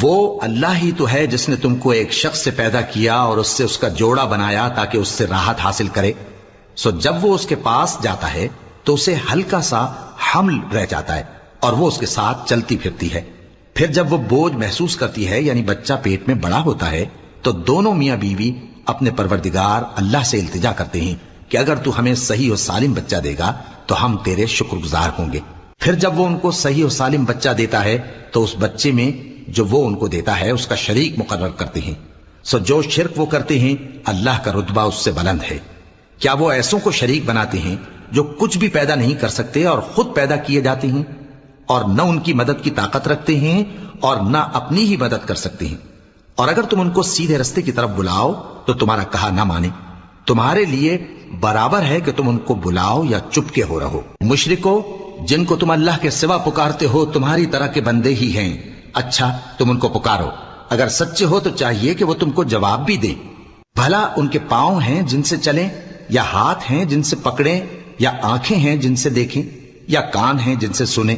وہ اللہ ہی تو ہے جس نے تم کو ایک شخص سے پیدا کیا اور اس سے اس کا جوڑا بنایا تاکہ اس سے راحت حاصل کرے. سو جب وہ اس کے پاس جاتا ہے تو اسے ہلکا سا حمل رہ جاتا ہے اور وہ اس کے ساتھ چلتی پھرتی ہے. پھر جب وہ بوجھ محسوس کرتی ہے یعنی بچہ پیٹ میں بڑا ہوتا ہے تو دونوں میاں بیوی اپنے پروردگار اللہ سے التجا کرتے ہیں کہ اگر تو ہمیں صحیح و سالم بچہ دے گا تو ہم تیرے شکر گزار ہوں گے. پھر جب وہ ان کو صحیح و سالم بچہ دیتا ہے تو اس بچے میں جو وہ ان کو دیتا ہے اس کا شریک مقرر کرتے ہیں. سو جو شرک وہ کرتے ہیں اللہ کا رتبہ اس سے بلند ہے. کیا وہ ایسوں کو شریک بناتے ہیں جو کچھ بھی پیدا نہیں کر سکتے اور خود پیدا کیے جاتے ہیں اور نہ ان کی مدد کی طاقت رکھتے ہیں اور نہ اپنی ہی مدد کر سکتے ہیں؟ اور اگر تم ان کو سیدھے رستے کی طرف بلاؤ تو تمہارا کہا نہ مانے. تمہارے لیے برابر ہے کہ تم ان کو بلاؤ یا چپکے ہو رہو. مشرکو جن کو تم اللہ کے سوا پکارتے ہو تمہاری طرح کے بندے ہی ہیں. اچھا تم ان کو پکارو. اگر سچے ہو تو چاہیے کہ وہ تم کو جواب بھی دیں. بھلا ان کے پاؤں ہیں جن سے چلیں یا ہاتھ ہیں جن سے پکڑیں یا آنکھیں ہیں جن سے دیکھیں یا کان ہیں جن سے سنیں؟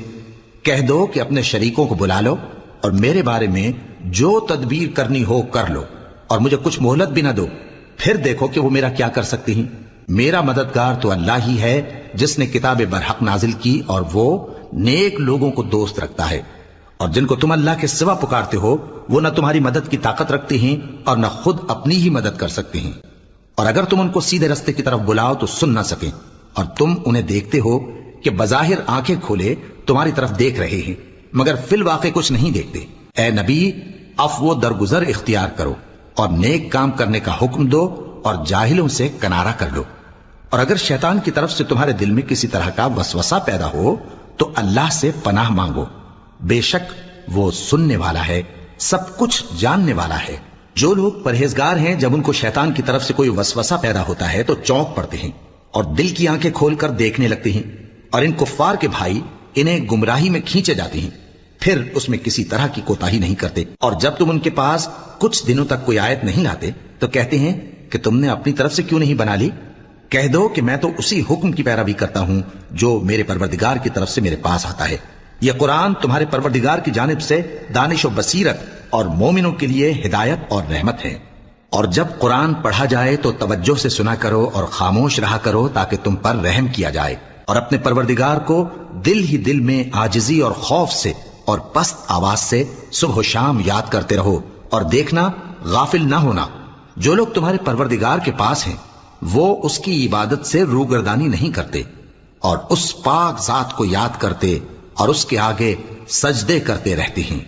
کہہ دو کہ اپنے شریکوں کو بلا لو اور میرے بارے میں جو تدبیر کرنی ہو کر لو اور مجھے کچھ مہلت بھی نہ دو. پھر دیکھو کہ وہ میرا کیا کر سکتے ہیں. میرا مددگار تو اللہ ہی ہے جس نے کتاب برحق نازل کی اور وہ نیک لوگوں کو دوست رکھتا ہے. اور جن کو تم اللہ کے سوا پکارتے ہو وہ نہ تمہاری مدد کی طاقت رکھتے ہیں اور نہ خود اپنی ہی مدد کر سکتے ہیں. اور اگر تم ان کو سیدھے رستے کی طرف بلاؤ تو سن نہ سکیں اور تم انہیں دیکھتے ہو کہ بظاہر آنکھیں کھولے تمہاری طرف دیکھ رہے ہیں مگر فی الواقع کچھ نہیں دیکھتے. اے نبی عفو درگزر اختیار کرو اور نیک کام کرنے کا حکم دو اور جاہلوں سے کنارہ کر لو. اور اگر شیطان کی طرف سے تمہارے دل میں کسی طرح کا وسوسہ پیدا ہو تو اللہ سے پناہ مانگو. بے شک وہ سننے والا ہے سب کچھ جاننے والا ہے. جو لوگ پرہیزگار ہیں جب ان کو شیطان کی طرف سے کوئی وسوسہ پیدا ہوتا ہے تو چونک پڑتے ہیں اور دل کی آنکھیں کھول کر دیکھنے لگتے ہیں اور ان کفار کے بھائی انہیں گمراہی میں کھینچے جاتے ہیں پھر اس میں کسی طرح کی کوتاہی نہیں کرتے. اور جب تم ان کے پاس کچھ دنوں تک کوئی آیت نہیں لاتے تو کہتے ہیں کہ تم نے اپنی طرف سے کیوں نہیں بنا لی. کہہ دو کہ میں تو اسی حکم کی پیروی کرتا ہوں جو میرے پروردگار کی طرف سے میرے پاس آتا ہے. یہ قرآن تمہارے پروردگار کی جانب سے دانش و بصیرت اور مومنوں کے لیے ہدایت اور رحمت ہے. اور جب قرآن پڑھا جائے تو توجہ سے سنا کرو اور خاموش رہا کرو تاکہ تم پر رحم کیا جائے. اور اپنے پروردگار کو دل ہی دل میں عاجزی اور خوف سے اور پست آواز سے صبح و شام یاد کرتے رہو اور دیکھنا غافل نہ ہونا. جو لوگ تمہارے پروردگار کے پاس ہیں وہ اس کی عبادت سے روگردانی نہیں کرتے اور اس پاک ذات کو یاد کرتے اور اس کے آگے سجدے کرتے رہتے ہیں.